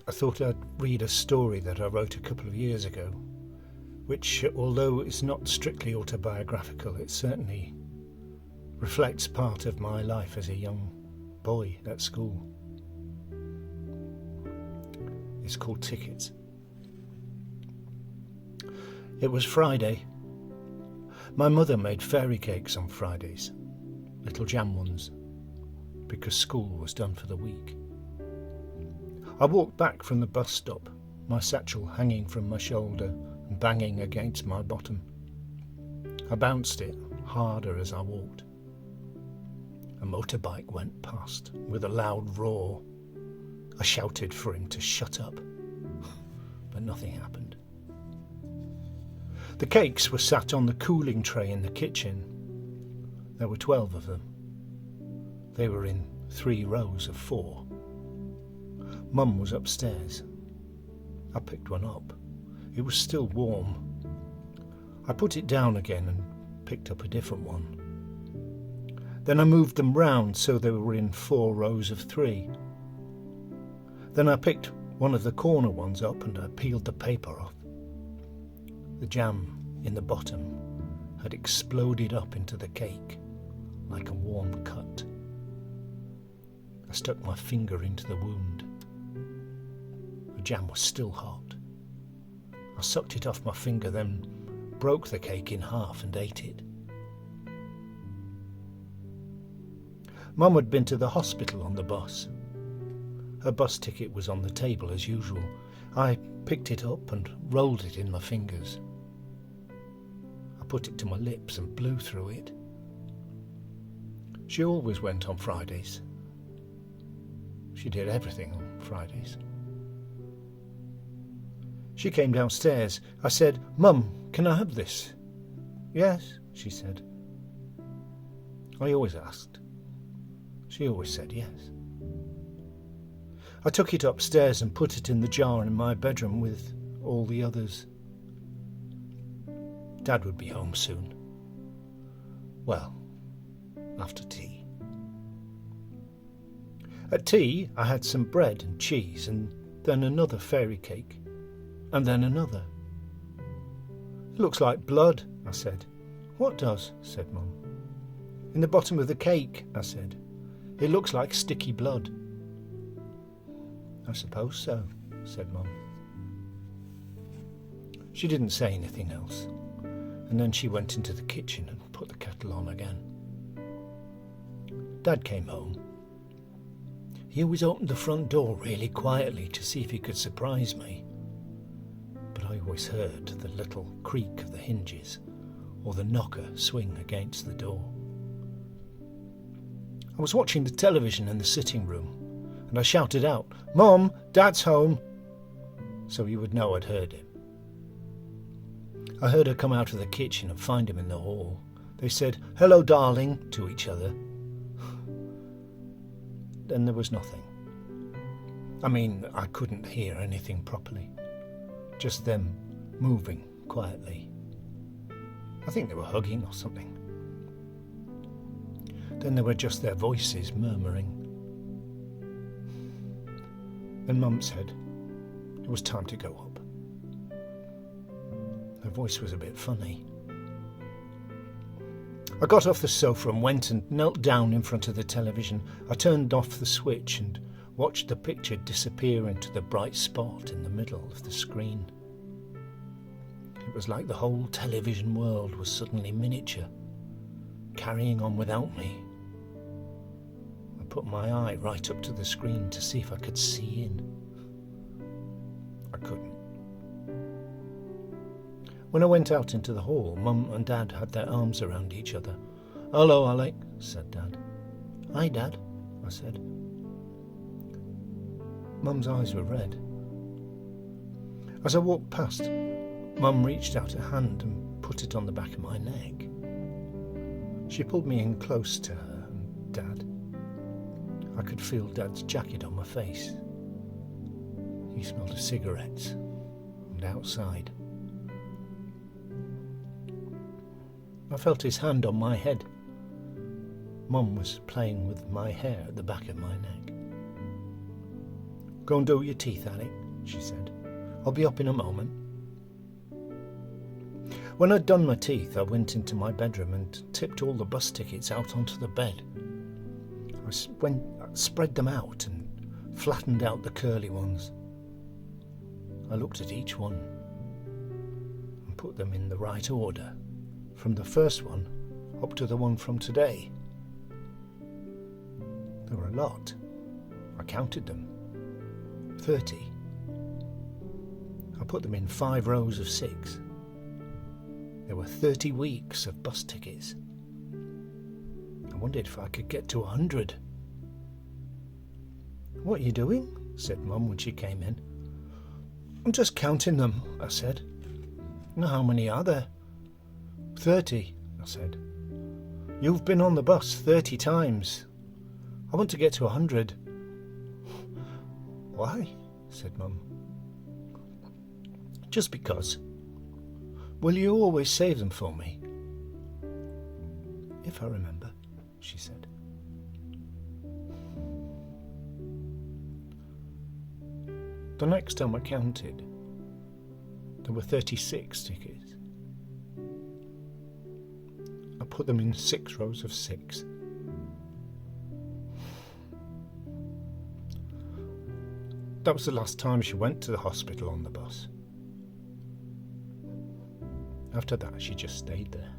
I thought I'd read a story that I wrote a couple of years ago, which, although it's not strictly autobiographical, it certainly reflects part of my life as a young boy at school. It's called Tickets. It was Friday. My mother made fairy cakes on Fridays, little jam ones, because school was done for the week. I walked back from the bus stop, my satchel hanging from my shoulder and banging against my bottom. I bounced it harder as I walked. A motorbike went past with a loud roar. I shouted for him to shut up, but nothing happened. The cakes were sat on the cooling tray in the kitchen. There were 12 of them. They were in 3 rows of 4. Mum was upstairs. I picked one up. It was still warm. I put it down again and picked up a different one. Then I moved them round so they were in 4 rows of 3. Then I picked one of the corner ones up and I peeled the paper off. The jam in the bottom had exploded up into the cake like a warm cut. I stuck my finger into the wound. The jam was still hot. I sucked it off my finger, then broke the cake in half and ate it. Mum had been to the hospital on the bus. Her bus ticket was on the table as usual. I picked it up and rolled it in my fingers. I put it to my lips and blew through it. She always went on Fridays. She did everything on Fridays. She came downstairs. I said, "Mum, can I have this?" "Yes," she said. I always asked. She always said yes. I took it upstairs and put it in the jar in my bedroom with all the others. Dad would be home soon. Well, after tea. At tea, I had some bread and cheese and then another fairy cake and then another. "It looks like blood," I said. "What does?" said Mum. "In the bottom of the cake," I said. "It looks like sticky blood." "I suppose so," said Mum. She didn't say anything else, and then she went into the kitchen and put the kettle on again. Dad came home. He always opened the front door really quietly to see if he could surprise me, but I always heard the little creak of the hinges or the knocker swing against the door. I was watching the television in the sitting room, and I shouted out, "Mum, Dad's home," so he would know I'd heard him. I heard her come out of the kitchen and find him in the hall. They said, "Hello, darling," to each other. Then there was nothing. I mean, I couldn't hear anything properly. Just them moving quietly. I think they were hugging or something. Then there were just their voices murmuring. Then Mum said it was time to go up. Her voice was a bit funny. I got off the sofa and went and knelt down in front of the television. I turned off the switch and watched the picture disappear into the bright spot in the middle of the screen. It was like the whole television world was suddenly miniature, carrying on without me. I put my eye right up to the screen to see if I could see in. I couldn't. When I went out into the hall, Mum and Dad had their arms around each other. "Hello, Alec," said Dad. "Hi, Dad," I said. Mum's eyes were red. As I walked past, Mum reached out a hand and put it on the back of my neck. She pulled me in close to her and Dad. I could feel Dad's jacket on my face. He smelled of cigarettes and outside. I felt his hand on my head. Mum was playing with my hair at the back of my neck. Go and do your teeth, Alec, she said. I'll be up in a moment. When I'd done my teeth, I went into my bedroom and tipped all the bus tickets out onto the bed. I spread them out and flattened out the curly ones. I looked at each one and put them in the right order, from the first one up to the one from today. There were a lot. I counted them. 30. I put them in 5 rows of 6. There were 30 weeks of bus tickets. I wondered if I could get to 100. What are you doing? Said Mum when she came in. I'm just counting them, I said. How many are there? 30, I said. You've been on the bus 30 times. I want to get to 100. Why? Said Mum. Just because. Will you always save them for me? If I remember, she said. The next time I counted, there were 36 tickets. I put them in 6 rows of 6. That was the last time she went to the hospital on the bus. After that, she just stayed there.